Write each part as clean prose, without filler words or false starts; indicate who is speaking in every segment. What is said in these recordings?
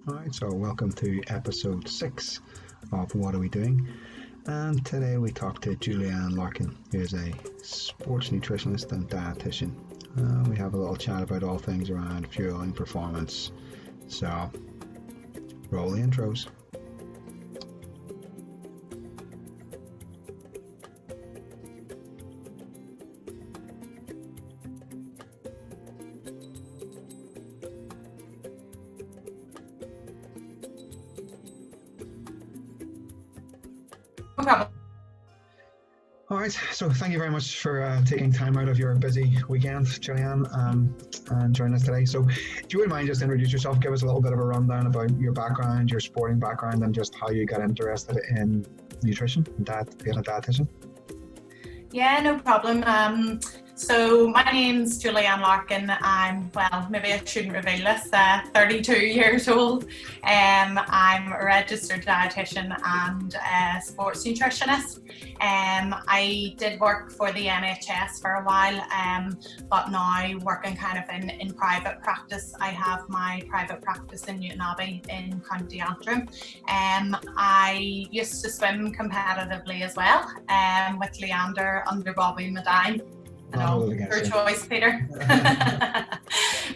Speaker 1: Alright, so welcome to episode 6 of What Are We Doing? And today we talk to Julianne Larkin, who is a sports nutritionist and dietitian. We have a little chat about all things around fueling performance. So, roll the intros.
Speaker 2: No problem.
Speaker 1: All right, so thank you very much for taking time out of your busy weekend, Julianne, and joining us today. So, do you wouldn't mind just introduce yourself, give us a little bit of a rundown about your background, your sporting background, and just how you got interested in nutrition and being a dietitian?
Speaker 2: Yeah, no problem. So my name's Julianne Larkin. Maybe I shouldn't reveal this, 32 years old. I'm a registered dietitian and a sports nutritionist. I did work for the NHS for a while, but now working kind of in private practice. I have my private practice in Newton Abbey in County Antrim. I used to swim competitively as well, with Leander under Bobby Medine. Your choice, Peter.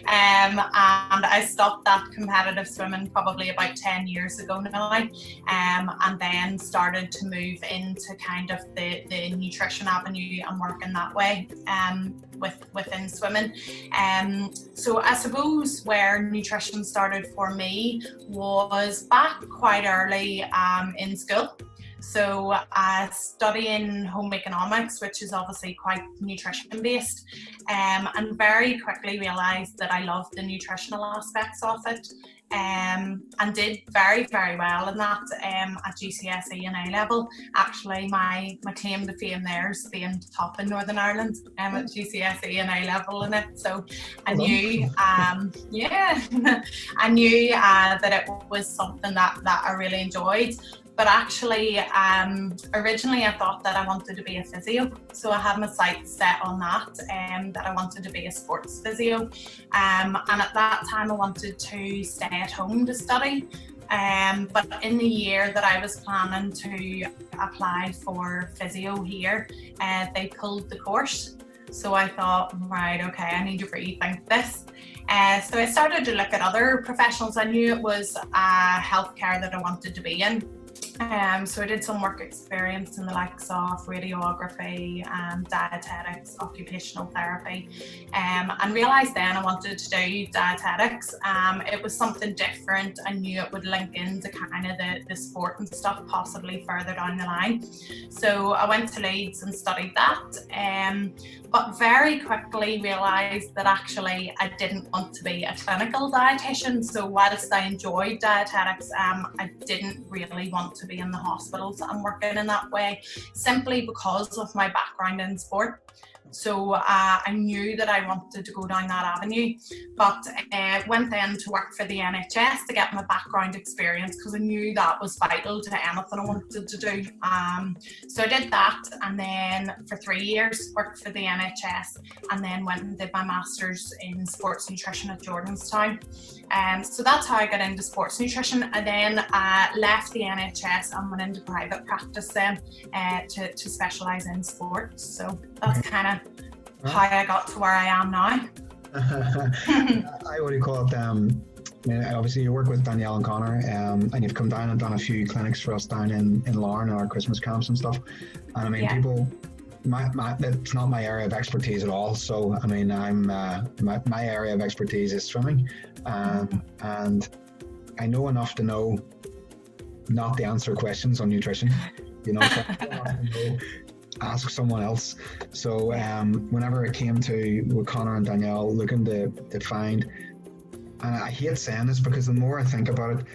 Speaker 2: And I stopped that competitive swimming probably about 10 years ago now, and then started to move into kind of the nutrition avenue and working that way within swimming. So I suppose where nutrition started for me was back quite early in school. So studying home economics, which is obviously quite nutrition based, and very quickly realised that I loved the nutritional aspects of it, and did very, very well in that at GCSE and A-level. Actually, my claim to fame there is being top in Northern Ireland at GCSE and A-level in it. So I knew, I knew that it was something that I really enjoyed. But actually, originally I thought that I wanted to be a physio. So I had my sights set on that, that I wanted to be a sports physio. And at that time I wanted to stay at home to study. But in the year that I was planning to apply for physio here, they pulled the course. So I thought, right, okay, I need to rethink this. So I started to look at other professionals. I knew it was healthcare that I wanted to be in. So I did some work experience in the likes of radiography, dietetics, occupational therapy, and realised then I wanted to do dietetics. It was something different. I knew it would link into kind of the sport and stuff possibly further down the line. So I went to Leeds and studied that, but very quickly realised that actually I didn't want to be a clinical dietitian. So whilst I enjoyed dietetics, I didn't really want to be in the hospitals and working in that way, simply because of my background in sport. So I knew that I wanted to go down that avenue, but went then to work for the NHS to get my background experience, because I knew that was vital to anything I wanted to do. So I did that, and then for 3 years worked for the NHS, and then went and did my master's in sports nutrition at Jordanstown. So that's how I got into sports nutrition. And then left the NHS and went into private practice then to specialise in sports. So that's kind of how I got to where I am now.
Speaker 1: I what do you call it? Obviously you work with Danielle and Connor, and you've come down and done a few clinics for us down in Larne, our Christmas camps and stuff. And I mean, people, it's not my area of expertise at all. So I mean, my area of expertise is swimming, and I know enough to know not to answer questions on nutrition. So I know enough to know, ask someone else. So whenever it came to with Connor and Danielle looking to find, and I hate saying this because the more I think about it,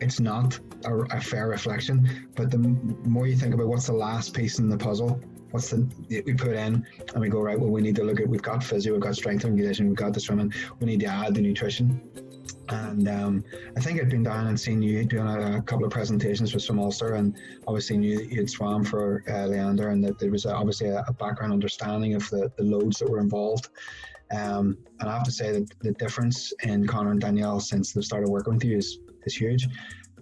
Speaker 1: it's not a fair reflection, but the more you think about what's the last piece in the puzzle, we put in, and we go, right, well, we need to look at, we've got physio, we've got strength and conditioning, we've got the swimming, we need to add the nutrition. And I think I'd been down and seen you doing a couple of presentations with Swim Ulster, and obviously knew that you had swam for Leander, and that there was obviously a background understanding of the loads that were involved. And I have to say that the difference in Connor and Danielle since they've started working with you is huge.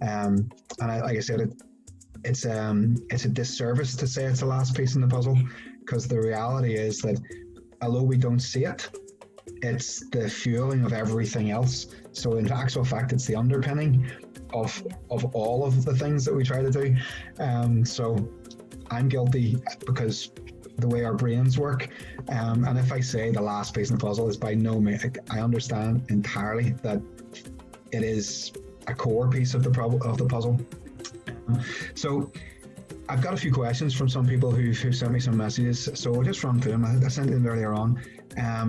Speaker 1: And like I said, it's a disservice to say it's the last piece in the puzzle, because the reality is that although we don't see it, it's the fueling of everything else. So in actual fact, it's the underpinning of all of the things that we try to do. So I'm guilty because the way our brains work. And if I say the last piece in the puzzle is by no means, I understand entirely that it is a core piece of the puzzle. So I've got a few questions from some people who've sent me some messages, so we'll just run through them. I sent them earlier on. I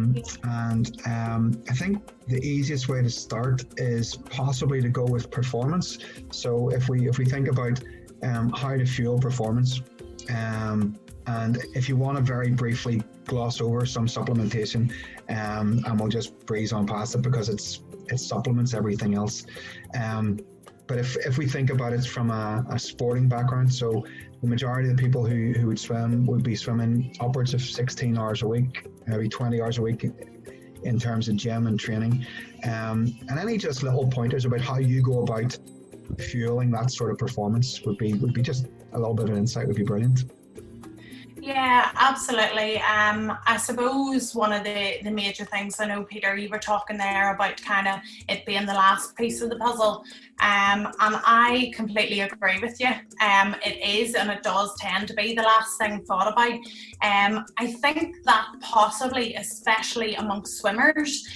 Speaker 1: think the easiest way to start is possibly to go with performance. So if we think about how to fuel performance, and if you want to very briefly gloss over some supplementation, and we'll just breeze on past it because it supplements everything else. But if we think about it from a sporting background, so the majority of the people who would swim would be swimming upwards of 16 hours a week, maybe 20 hours a week in terms of gym and training. And any just little pointers about how you go about fueling that sort of performance would be just a little bit of insight would be brilliant.
Speaker 2: Yeah, absolutely. I suppose one of the major things, I know, Peter, you were talking there about kind of it being the last piece of the puzzle. And I completely agree with you. It is, and it does tend to be the last thing thought about. I think that possibly, especially amongst swimmers,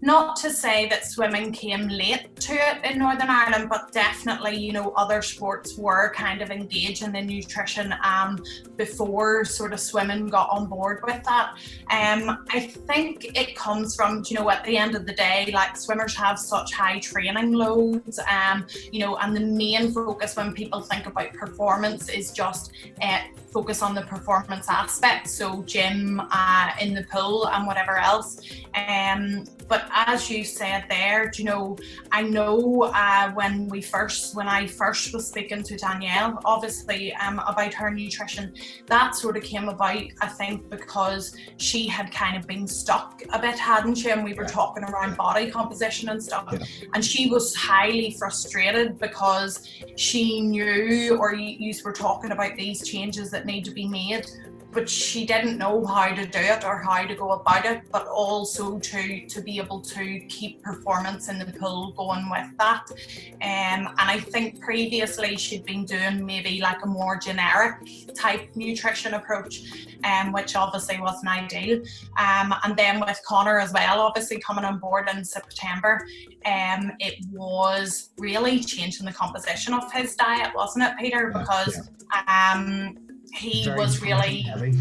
Speaker 2: not to say that swimming came late to it in Northern Ireland, but definitely, you know, other sports were kind of engaging in nutrition before sort of swimming got on board with that. I think it comes from, you know, at the end of the day, like swimmers have such high training loads, you know, and the main focus when people think about performance is just focus on the performance aspect, so gym, in the pool and whatever else. But as you said there, you know, I know when I first was speaking to Danielle, obviously about her nutrition, that sort of came about, I think, because she had kind of been stuck a bit, hadn't she? And we were talking around body composition and stuff, and she was highly frustrated because she knew, or you were talking about these changes that need to be made, but she didn't know how to do it or how to go about it, but also to be able to keep performance in the pool going with that. And I think previously she'd been doing maybe like a more generic type nutrition approach, which obviously wasn't ideal. And then with Connor as well, obviously coming on board in September, it was really changing the composition of his diet, wasn't it, Peter? Because he very was really heavy.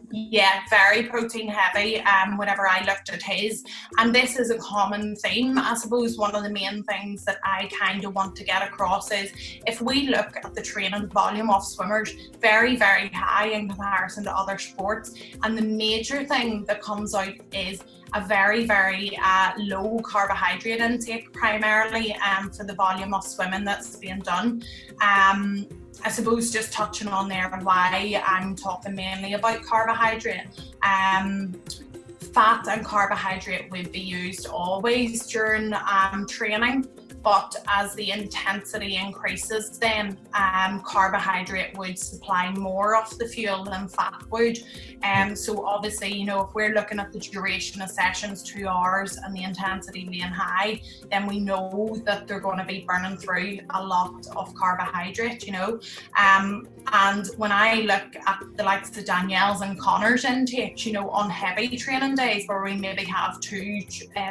Speaker 2: Yeah, very protein heavy whenever I looked at his, and this is a common theme. I suppose one of the main things that I kind of want to get across is if we look at the training volume of swimmers, very, very high in comparison to other sports, and the major thing that comes out is a very, very low carbohydrate intake, primarily for the volume of swimming that's being done. I suppose just touching on there why I'm talking mainly about carbohydrate. Fat and carbohydrate would be used always during training, but as the intensity increases, then carbohydrate would supply more of the fuel than fat would. So obviously, you know, if we're looking at the duration of sessions, 2 hours, and the intensity being high, then we know that they're going to be burning through a lot of carbohydrate, you know. And when I look at the likes of Danielle's and Connor's intake, you know, on heavy training days where we maybe have 2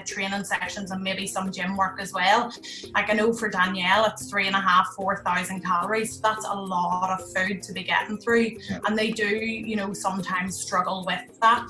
Speaker 2: training sessions and maybe some gym work as well, like I know for Danielle it's 3,500-4,000 calories. That's a lot of food to be getting through, and they do, you know, sometimes struggle with that.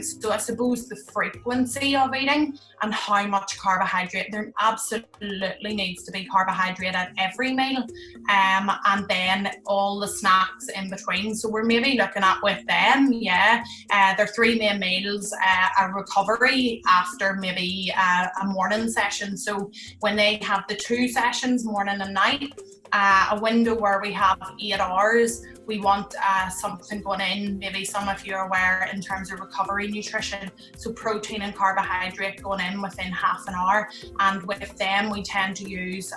Speaker 2: So I suppose the frequency of eating and how much carbohydrate, there absolutely needs to be carbohydrate at every meal, and then all the snacks in between. So we're maybe looking at with them, their 3 main meals, a recovery after maybe a morning session. So when they have the 2 sessions, morning and night, a window where we have 8 hours we want something going in, maybe some of you are aware, in terms of recovery nutrition, so protein and carbohydrate going in within half an hour. And with them we tend to use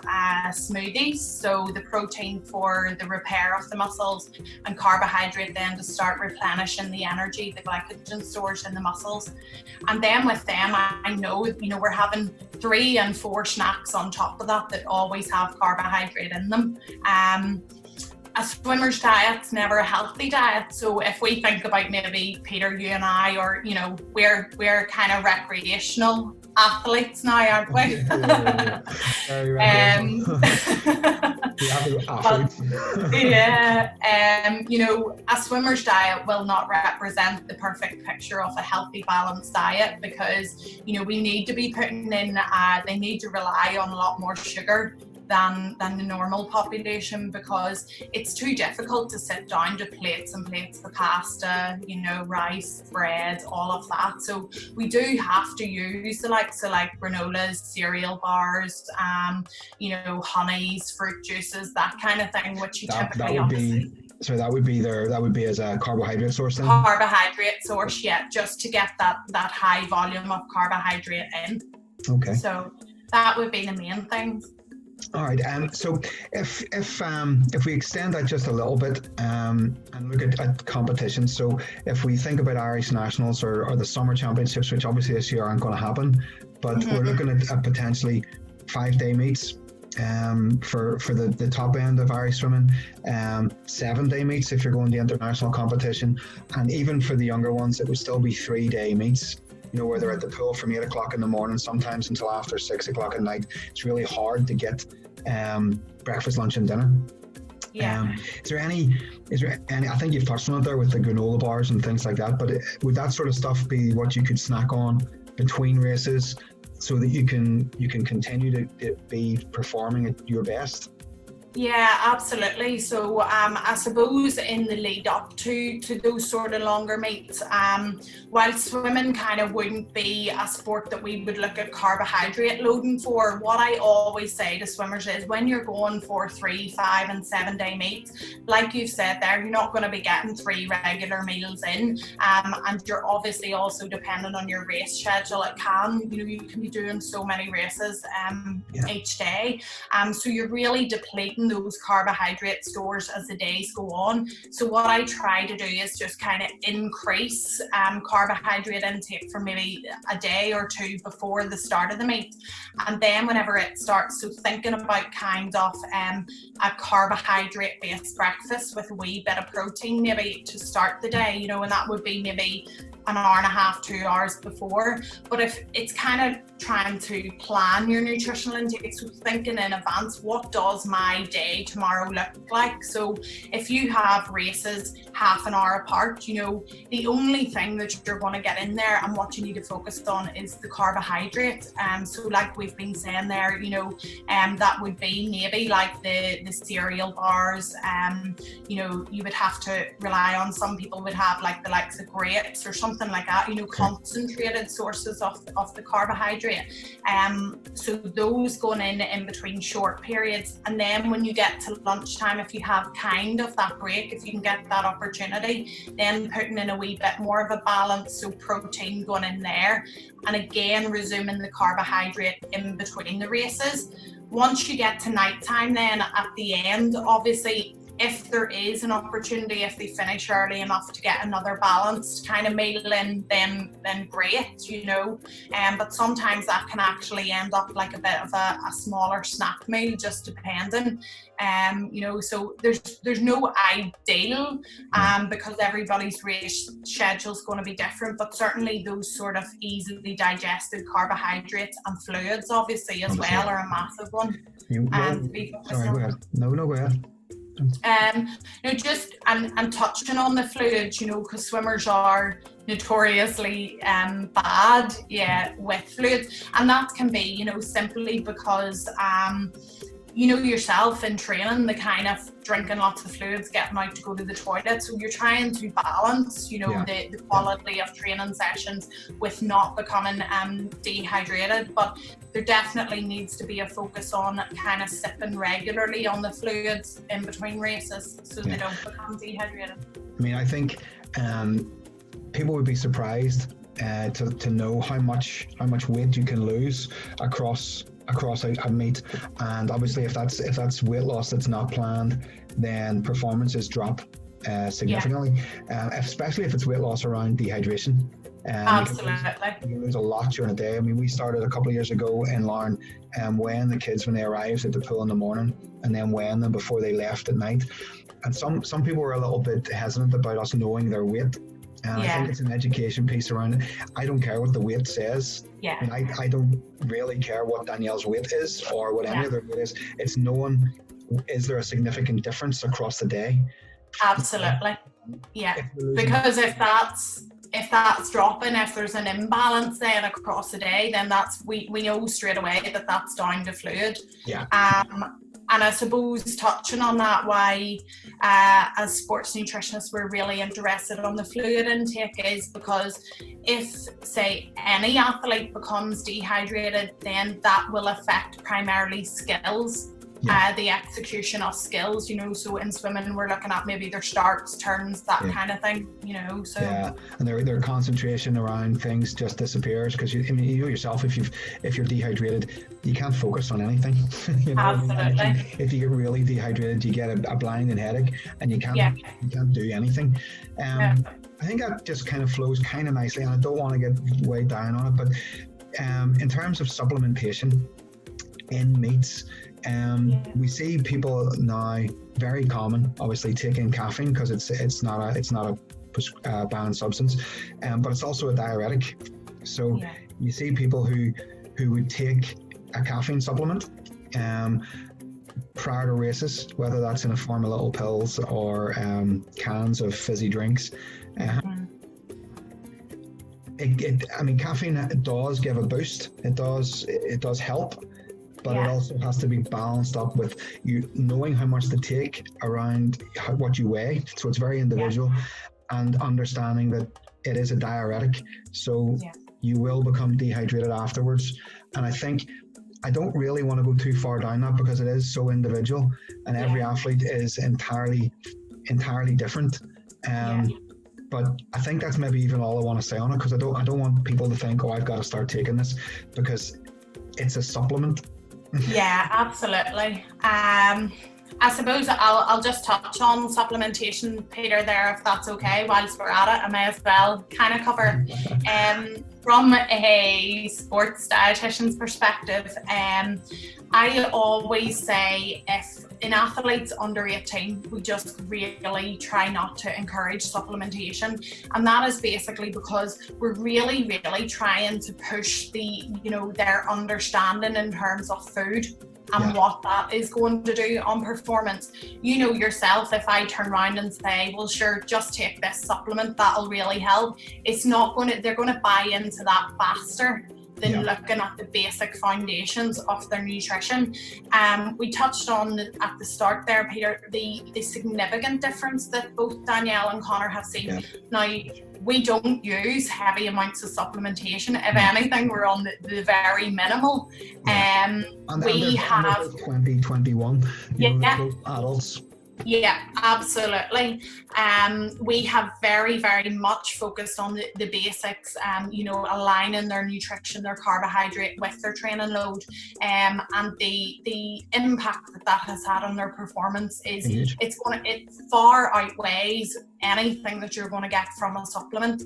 Speaker 2: smoothies, so the protein for the repair of the muscles and carbohydrate then to start replenishing the energy, the glycogen stores in the muscles. And then with them, I know, we're having 3 and 4 snacks on top of that always have carbohydrate in them. A swimmer's diet's never a healthy diet. So if we think about maybe Peter, you and I, or we're kind of recreational athletes now, aren't we?
Speaker 1: Very recreational. Athletes.
Speaker 2: A swimmer's diet will not represent the perfect picture of a healthy, balanced diet, because we need to be putting in. They need to rely on a lot more sugar than the normal population, because it's too difficult to sit down to plates and plates of pasta, rice, bread, all of that. So we do have to use the likes of like granolas, cereal bars, honeys, fruit juices, that kind of thing, which you typically
Speaker 1: that would be as a carbohydrate source then?
Speaker 2: Carbohydrate source, yeah, just to get that high volume of carbohydrate in.
Speaker 1: Okay.
Speaker 2: So that would be the main thing.
Speaker 1: All right. So if we extend that just a little bit and look at competitions, so if we think about Irish Nationals or the Summer Championships, which obviously this year aren't going to happen, but we're looking at potentially 5-day meets for the top end of Irish swimming, 7-day meets if you're going to international competition, and even for the younger ones, it would still be 3-day meets. Where they're at the pool from 8 o'clock in the morning, sometimes until after 6 o'clock at night. It's really hard to get breakfast, lunch, and dinner.
Speaker 2: Yeah.
Speaker 1: Is there any? I think you've touched on it there with the granola bars and things like that. But would that sort of stuff be what you could snack on between races, so that you can continue to be performing at your best?
Speaker 2: Yeah, absolutely. So I suppose in the lead up to those sort of longer meets, while swimming kind of wouldn't be a sport that we would look at carbohydrate loading for, what I always say to swimmers is when you're going for 3, 5 and 7-day meets, like you've said there, you're not going to be getting 3 regular meals in, and you're obviously also dependent on your race schedule. It can, you can be doing so many races each day, so you're really depleting those carbohydrate stores as the days go on. So what I try to do is just kind of increase carbohydrate intake for maybe a day or 2 before the start of the meet, and then whenever it starts, so thinking about kind of a carbohydrate based breakfast with a wee bit of protein maybe to start the day, and that would be maybe an hour and a half, 2 hours before. But if it's kind of trying to plan your nutritional intake, so thinking in advance, what does my day tomorrow look like? So if you have races half an hour apart, the only thing that you're going to get in there and what you need to focus on is the carbohydrate. So like we've been saying there, that would be maybe like the cereal bars. You would have to rely on, some people would have like the likes of grapes or something like that, concentrated sources of the carbohydrate. So those going in between short periods, and then when you get to lunchtime, if you have kind of that break, if you can get that opportunity, then putting in a wee bit more of a balance, so protein going in there, and again resuming the carbohydrate in between the races. Once you get to nighttime, then at the end, obviously, if there is an opportunity, if they finish early enough to get another balanced kind of meal in, then great, but sometimes that can actually end up like a bit of a smaller snack meal, just depending, so there's no ideal, because everybody's race schedule is going to be different, but certainly those sort of easily digested carbohydrates and fluids obviously as well are a massive one. To be
Speaker 1: sorry, go ahead. No, go ahead.
Speaker 2: Just and touching on the fluids, because swimmers are notoriously bad with fluids, and that can be simply because you know yourself in training, the kind of drinking lots of fluids, getting out to go to the toilet. So you're trying to balance, you know, the quality of training sessions with not becoming dehydrated. But there definitely needs to be a focus on kind of sipping regularly on the fluids in between races so they don't become dehydrated.
Speaker 1: I mean, I think people would be surprised to know how much weight you can lose across a meet, and obviously if that's weight loss that's not planned, then performances drop significantly, especially if it's weight loss around dehydration.
Speaker 2: Absolutely.
Speaker 1: You lose a lot during the day. I mean, we started a couple of years ago in Larne weighing the kids when they arrived at the pool in the morning, and then weighing them before they left at night. And some people were a little bit hesitant about us knowing their weight. And I think it's an education piece around it. I don't care what the weight says. I mean, I don't really care what Danielle's weight is or what any other weight is. It's knowing, is there a significant difference across the day?
Speaker 2: Absolutely. Yeah. Because if that's dropping, if there's an imbalance then across the day, then we know straight away that that's down to fluid. And I suppose touching on that, why as sports nutritionists we're really interested on the fluid intake is because if, say, any athlete becomes dehydrated, then that will affect primarily skills. The execution of skills, you know, so in swimming we're looking at maybe their starts, turns, that kind of thing, you know. So
Speaker 1: and their concentration around things just disappears because you know yourself, if you're dehydrated, you can't focus on anything. You know,
Speaker 2: absolutely.
Speaker 1: I mean, if you get really dehydrated, you get a blinding headache and you can't do anything. I think that just kind of flows kind of nicely, and I don't want to get way down on it, but in terms of supplementation in meets, we see people now, very common, obviously, taking caffeine because it's not a banned substance, but it's also a diuretic. So you see people who would take a caffeine supplement prior to races, whether that's in a form of little pills or cans of fizzy drinks. I mean, caffeine does give a boost. It does help. But it also has to be balanced up with you knowing how much to take around what you weigh. So it's very individual, and understanding that it is a diuretic. So you will become dehydrated afterwards. And I think I don't really want to go too far down that because it is so individual, and every athlete is entirely different. But I think that's maybe even all I want to say on it, because I don't want people to think, oh, I've got to start taking this, because it's a supplement.
Speaker 2: Yeah, absolutely. I suppose I'll just touch on supplementation, Peter, there, if that's okay. Whilst we're at it, I may as well kind of cover from a sports dietitian's perspective. I always say, if in athletes under 18, we just really try not to encourage supplementation, and that is basically because we're really trying to push their understanding in terms of food and what that is going to do on performance. You know yourself, if I turn around and say, well, sure, just take this supplement, that'll really help, they're going to buy into that faster than looking at the basic foundations of their nutrition. We touched on at the start there, Peter, the significant difference that both Danielle and Connor have seen. Now, we don't use heavy amounts of supplementation. If anything, we're on the very minimal.
Speaker 1: And
Speaker 2: we have
Speaker 1: 2021 adults.
Speaker 2: Yeah, absolutely. We have very much focused on the basics, aligning their nutrition, their carbohydrate with their training load, and the impact that has had on their performance is it far outweighs anything that you're going to get from a supplement.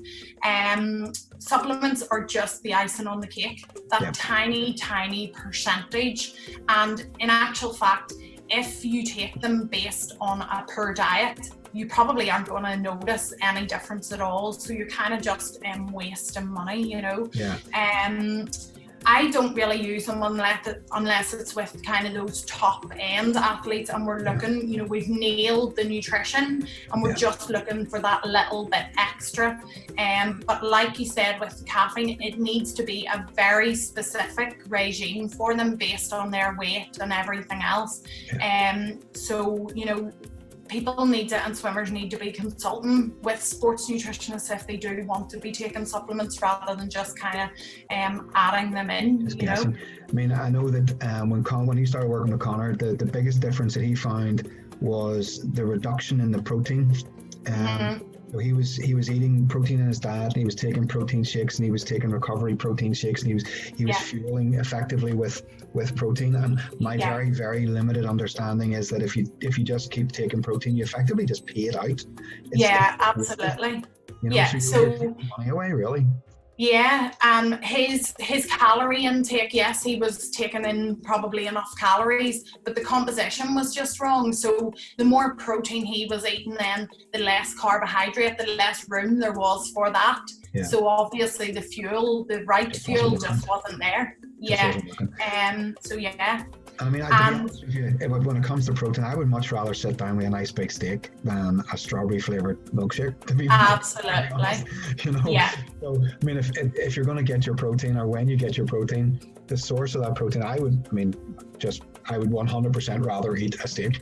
Speaker 2: Supplements are just the icing on the cake, that tiny percentage, and in actual fact, if you take them based on a per diet, you probably aren't going to notice any difference at all. So you're kind of just wasting money, you know. I don't really use them unless it's with kind of those top end athletes, and we're looking, you know, we've nailed the nutrition and we're just looking for that little bit extra. But like you said, with the caffeine, it needs to be a very specific regime for them based on their weight and everything else. So, you know, people need to, and swimmers need to be consulting with sports nutritionists if they do want to be taking supplements rather than just kind of adding them in, you know.
Speaker 1: I mean, I know that when he started working with Connor, the biggest difference that he found was the reduction in the protein. So he was eating protein in his diet, and he was taking protein shakes, and he was taking recovery protein shakes, and he was fueling effectively with protein. And my very, very limited understanding is that if you just keep taking protein, you effectively just pay it out.
Speaker 2: Absolutely.
Speaker 1: You know, so you're taking money away, really.
Speaker 2: Yeah, his calorie intake, yes, he was taking in probably enough calories, but the composition was just wrong. So the more protein he was eating, then the less carbohydrate, the less room there was for that. So obviously the right fuel just wasn't there.
Speaker 1: I mean, to be honest with you, when it comes to protein, I would much rather sit down with a nice big steak than a strawberry flavored milkshake. To be
Speaker 2: absolutely,
Speaker 1: you know. So I mean, if you're going to get your protein, or when you get your protein, the source of that protein, I would 100% rather eat a steak.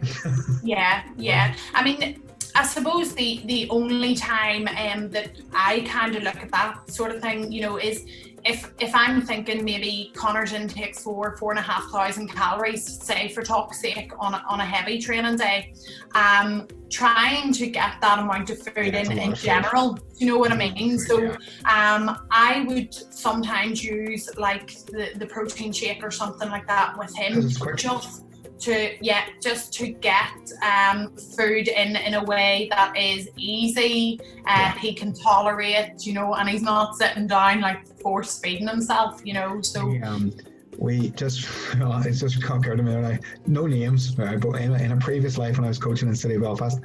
Speaker 1: I mean, I suppose the only time that I kind of look at that sort of thing, you know, is if I'm thinking maybe Connor's intakes 4,500 calories, say for talk's sake, on a heavy training day, trying to get that amount of food in general, you know what I mean? So I would sometimes use like the protein shake or something like that with him, just to get food in a way that is easy, he can tolerate, you know, and he's not sitting down like force feeding himself, you know. So we just it's just occurred to me, no names, right, but in a previous life when I was coaching in City of Belfast,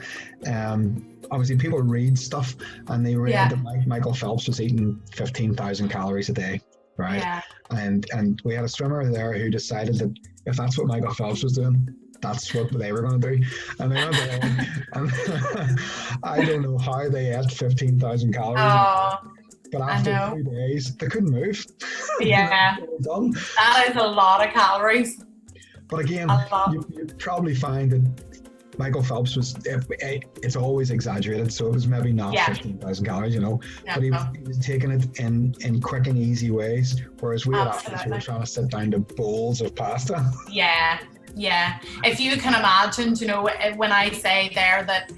Speaker 1: obviously people read stuff, and they read that Michael Phelps was eating 15,000 calories a day, right? And we had a swimmer there who decided that if that's what Michael Phelps was doing, that's what they were going to do. And they went there, and I don't know how they ate 15,000 calories. But after 2 days, they couldn't move.
Speaker 2: That is a lot of calories.
Speaker 1: But again, you probably find that Michael Phelps it's always exaggerated, so it was maybe not 15,000 calories, you know, but he was taking it in quick and easy ways, whereas we had athletes who were trying to sit down to bowls of pasta.
Speaker 2: If you can imagine, you know, when I say there that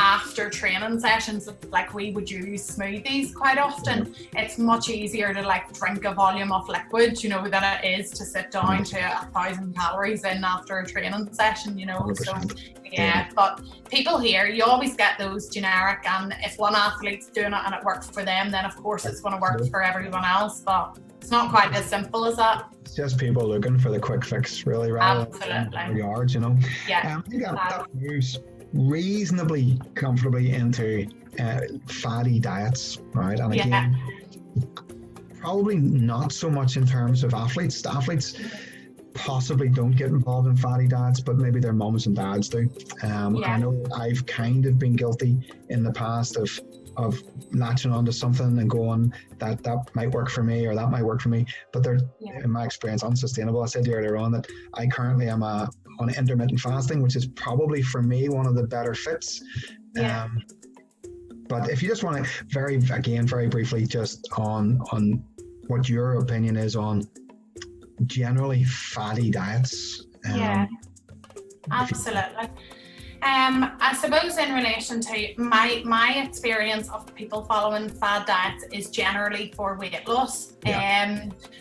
Speaker 2: after training sessions, like we would use smoothies quite often, it's much easier to like drink a volume of liquid, you know, than it is to sit down to 1,000 calories in after a training session, you know. 100%. So but people here, you always get those generic, and if one athlete's doing it and it works for them, then of course it's going to work for everyone else, but it's not quite as simple as that.
Speaker 1: It's just people looking for the quick fix, really, rather than yards, you know. I think that moves reasonably comfortably into fatty diets, right? And again, probably not so much in terms of athletes. Athletes possibly don't get involved in fatty diets, but maybe their mums and dads do. I know I've kind of been guilty in the past of latching onto something and going that might work for me, or that might work for me, but they're in my experience unsustainable. I said to you earlier on that I currently am on intermittent fasting, which is probably for me one of the better fits. But if you just want to very briefly just on what your opinion is on generally fatty diets.
Speaker 2: Absolutely. I suppose in relation to my experience of people following fad diets is generally for weight loss.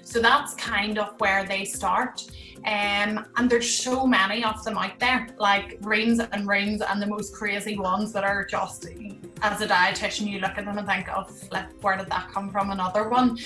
Speaker 2: So that's kind of where they start. And there's so many of them out there, like reams and reams, and the most crazy ones that are just, as a dietitian, you look at them and think, oh, flip, where did that come from? Another one.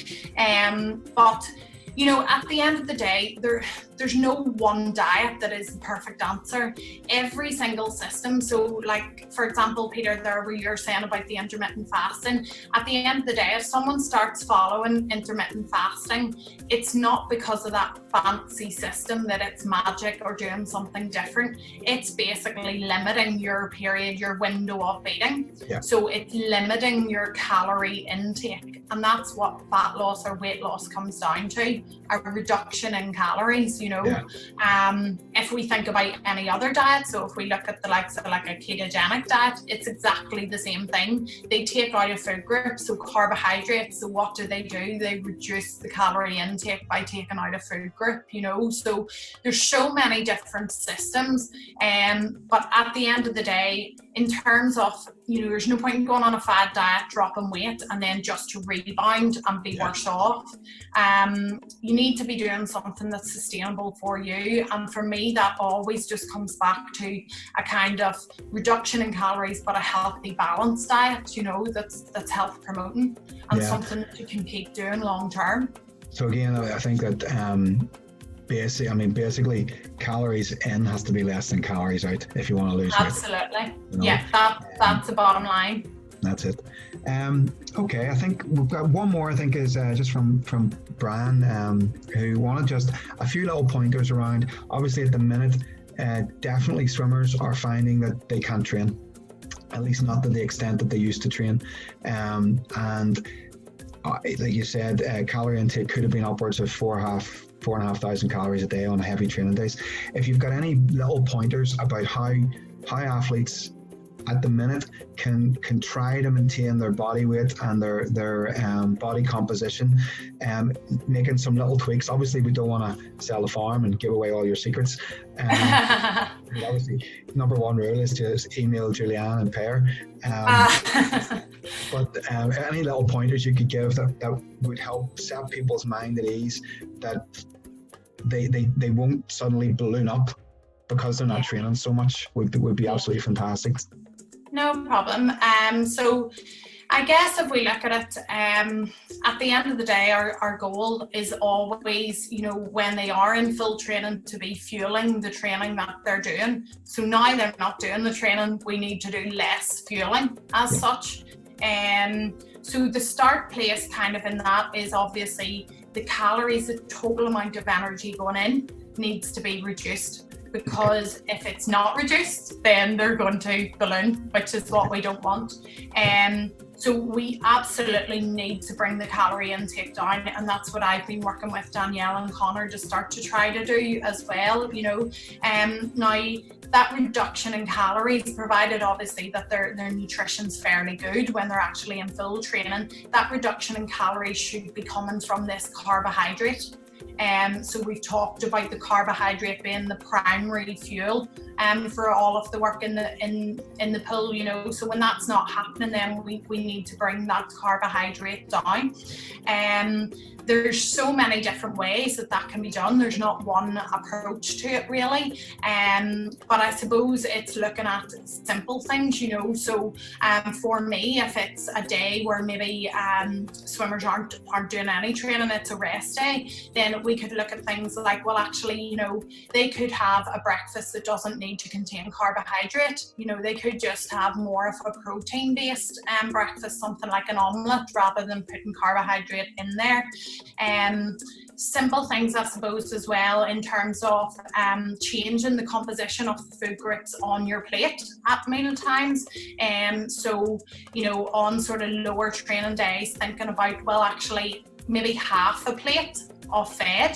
Speaker 2: But You know, at the end of the day, there's no one diet that is the perfect answer. Every single system, so like, for example, Peter, there where you're saying about the intermittent fasting, at the end of the day, if someone starts following intermittent fasting, it's not because of that fancy system that it's magic or doing something different. It's basically limiting your period, your window of eating.
Speaker 1: Yeah.
Speaker 2: So it's limiting your calorie intake, and that's what fat loss or weight loss comes down to, a reduction in calories, you know. Yeah. If we think about any other diet, so if we look at the likes of like a ketogenic diet, it's exactly the same thing. They take out a food group, so carbohydrates, so what do? They reduce the calorie intake by taking out a food group, you know. So there's so many different systems, but at the end of the day, in terms of, you know, there's no point in going on a fad diet, dropping weight, and then just to rebound and be worse off. You need to be doing something that's sustainable for you. And for me, that always just comes back to a kind of reduction in calories, but a healthy, balanced diet, you know, that's health promoting and something that you can keep doing long term.
Speaker 1: So again, I think that basically calories in has to be less than calories out if you want to lose weight.
Speaker 2: Absolutely. You know? Yeah, that's the bottom line.
Speaker 1: That's it. Okay, I think we've got one more, I think is just from Brian, who wanted just a few little pointers around, obviously at the minute, definitely swimmers are finding that they can't train, at least not to the extent that they used to train. And like you said, calorie intake could have been upwards of 4,500 calories a day on heavy training days. If you've got any little pointers about how athletes at the minute can try to maintain their body weight and their body composition, making some little tweaks. Obviously, we don't want to sell the farm and give away all your secrets. Obviously, number one rule is to email Julianne and pay her. But any little pointers you could give that would help set people's mind at ease, that they won't suddenly balloon up because they're not training so much, would be absolutely fantastic.
Speaker 2: No problem. So I guess if we look at it, at the end of the day, our goal is always, you know, when they are in full training, to be fueling the training that they're doing. So now they're not doing the training, we need to do less fueling as such. So the start place kind of in that is obviously the calories, the total amount of energy going in needs to be reduced. Because if it's not reduced, then they're going to balloon, which is what we don't want. So we absolutely need to bring the calorie intake down, and that's what I've been working with Danielle and Connor to start to try to do as well, you know. Now that reduction in calories, provided obviously that their nutrition's fairly good when they're actually in full training, that reduction in calories should be coming from this carbohydrate. So we've talked about the carbohydrate being the primary fuel for all of the work in the pool, you know. So when that's not happening, then we need to bring that carbohydrate down. There's so many different ways that can be done. There's not one approach to it really. But I suppose it's looking at simple things, you know. So for me, if it's a day where maybe swimmers aren't doing any training, it's a rest day, then we could look at things like, well, actually, you know, they could have a breakfast that doesn't need to contain carbohydrate. You know, they could just have more of a protein-based breakfast, something like an omelette, rather than putting carbohydrate in there. Simple things, I suppose, as well, in terms of changing the composition of the food groups on your plate at meal times. So, you know, on sort of lower training days, thinking about, well, actually, maybe half a plate of veg.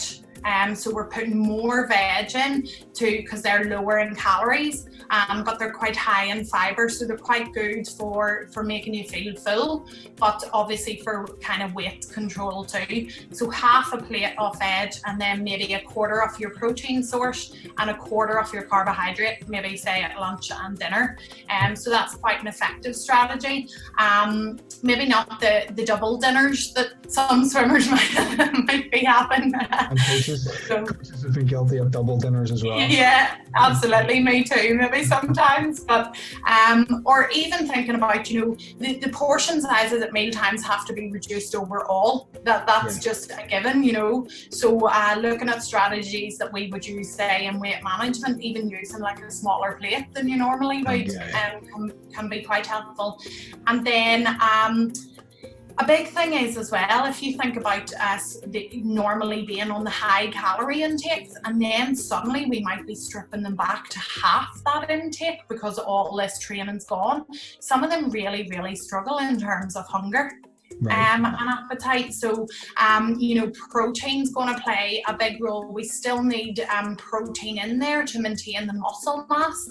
Speaker 2: So we're putting more veg in too, because they're lower in calories, but they're quite high in fiber, so they're quite good for making you feel full, but obviously for kind of weight control too. So half a plate of veg, and then maybe a quarter of your protein source and a quarter of your carbohydrate, maybe say at lunch and dinner. So that's quite an effective strategy. Maybe not the double dinners that some swimmers might be having.
Speaker 1: And coaches Coaches have been guilty of double dinners as well.
Speaker 2: Yeah, absolutely. Me too, maybe sometimes. But or even thinking about, the portion sizes at meal times have to be reduced overall. That's just a given, So looking at strategies that we would use, say, in weight management, even using like a smaller plate than you normally would, can be quite helpful. And then a big thing is as well, if you think about us normally being on the high calorie intakes, and then suddenly we might be stripping them back to half that intake because all this training's gone. Some of them really, really struggle in terms of hunger. And appetite. So, protein's going to play a big role. We still need protein in there to maintain the muscle mass.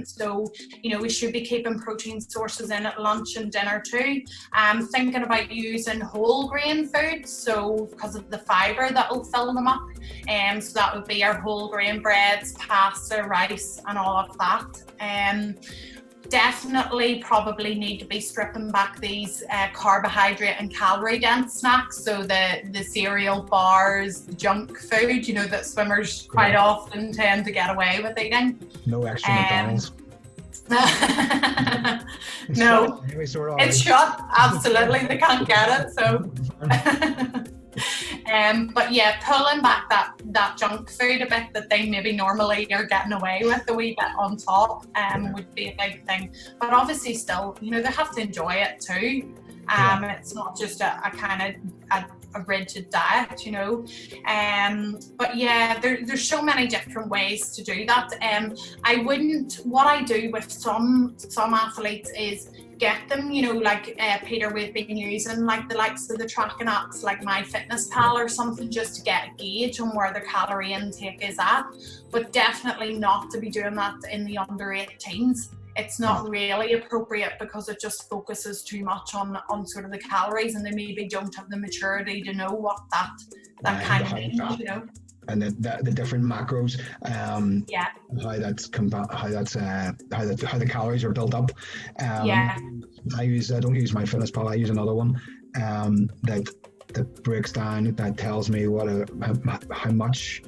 Speaker 2: So, we should be keeping protein sources in at lunch and dinner too. Thinking about using whole grain foods, so because of the fibre that will fill them up. So that would be our whole grain breads, pasta, rice, and all of that. Definitely probably need to be stripping back these carbohydrate and calorie dense snacks, so the cereal bars, the junk food, that swimmers quite often tend to get away with eating.
Speaker 1: No extra McDonald's.
Speaker 2: No, it's shut. Absolutely, they can't get it. So but yeah, pulling back that junk food a bit that they maybe normally are getting away with a wee bit on top would be a big thing. But obviously still, they have to enjoy it too. It's not just a kind of a rigid diet, but yeah, there's so many different ways to do that. What I do with some athletes is get them, like Peter, we've been using like the likes of the tracking apps like MyFitnessPal or something, just to get a gauge on where the calorie intake is at, but definitely not to be doing that in the under 18s. It's not really appropriate because it just focuses too much on sort of the calories, and they maybe don't have the maturity to know what that kind of means,
Speaker 1: And the different macros, how the calories are built up. I don't use MyFitnessPal. I use another one that breaks down, that tells me how much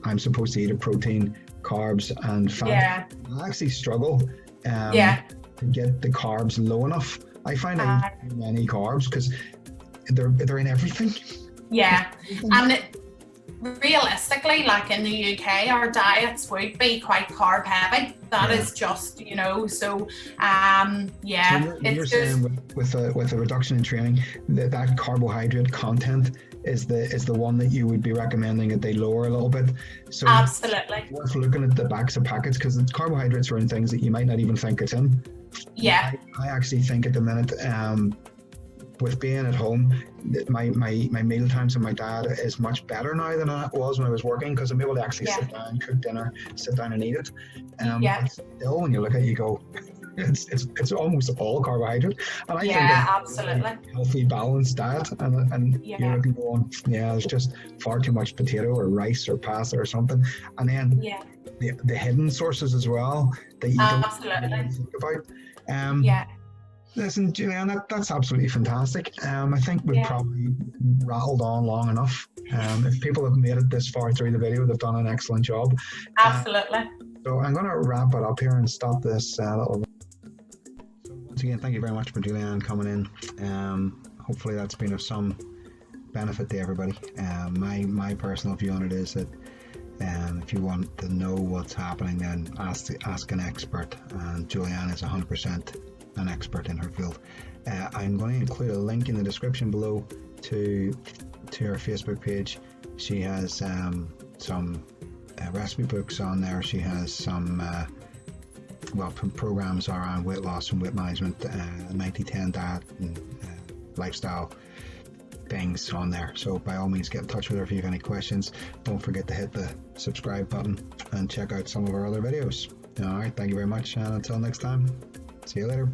Speaker 1: I'm supposed to eat of protein, carbs, and fat. I actually struggle to get the carbs low enough. I find I eat too many carbs because they're in everything. And realistically, like in the UK, our diets would be quite carb heavy. That is just, so you're saying with a reduction in training, that carbohydrate content is the one that you would be recommending that they lower a little bit. So
Speaker 2: absolutely,
Speaker 1: it's worth looking at the backs of packets, because the carbohydrates are in things that you might not even think it's in. I actually think at the minute, with being at home, my meal times and my diet is much better now than it was when I was working, because I'm able to actually sit down, cook dinner, sit down and eat it. But still, when you look at it, you go, it's almost all carbohydrate. And I think
Speaker 2: absolutely
Speaker 1: a healthy, balanced diet, and you're looking going, there's just far too much potato or rice or pasta or something. And then the hidden sources as well that you don't really think about. Listen, Julianne, that's absolutely fantastic. I think we've probably rattled on long enough. If people have made it this far through the video, they've done an excellent job.
Speaker 2: Absolutely.
Speaker 1: So I'm going to wrap it up here and stop this little. So once again, thank you very much for Julianne coming in. Hopefully that's been of some benefit to everybody. My personal view on it is that if you want to know what's happening, then ask an expert. And Julianne is 100% an expert in her field. I'm going to include a link in the description below to her Facebook page. She has some recipe books on there. She has some programs around weight loss and weight management, 90-10 diet and lifestyle things on there. So by all means, get in touch with her if you have any questions. Don't forget to hit the subscribe button and check out some of our other videos. All right, thank you very much, and until next time, see you later.